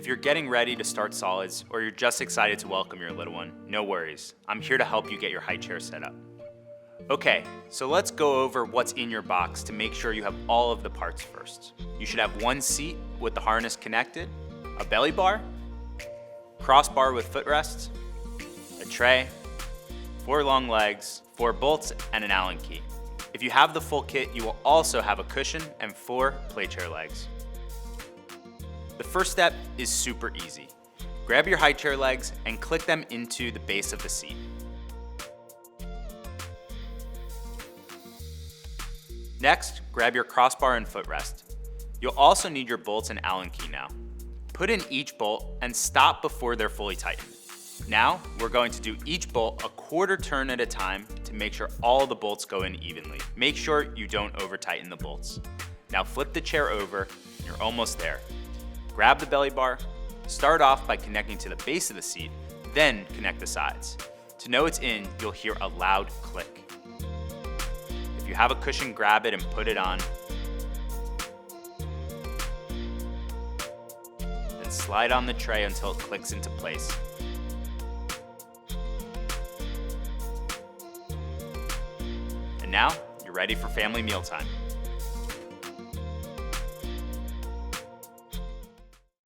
If you're getting ready to start solids or you're just excited to welcome your little one, no worries. I'm here to help you get your high chair set up. Okay, so let's go over what's in your box to make sure you have all of the parts first. You should have one seat with the harness connected, a belly bar, crossbar with footrests, a tray, 4 long legs, 4 bolts, and an Allen key. If you have the full kit, you will also have a cushion and 4 playchair legs. The first step is super easy. Grab your high chair legs and click them into the base of the seat. Next, grab your crossbar and footrest. You'll also need your bolts and Allen key now. Put in each bolt and stop before they're fully tightened. Now, we're going to do each bolt a quarter turn at a time to make sure all the bolts go in evenly. Make sure you don't over tighten the bolts. Now flip the chair over, and you're almost there. Grab the belly bar, start off by connecting to the base of the seat, then connect the sides. To know it's in, you'll hear a loud click. If you have a cushion, grab it and put it on. Then slide on the tray until it clicks into place. And now, you're ready for family mealtime.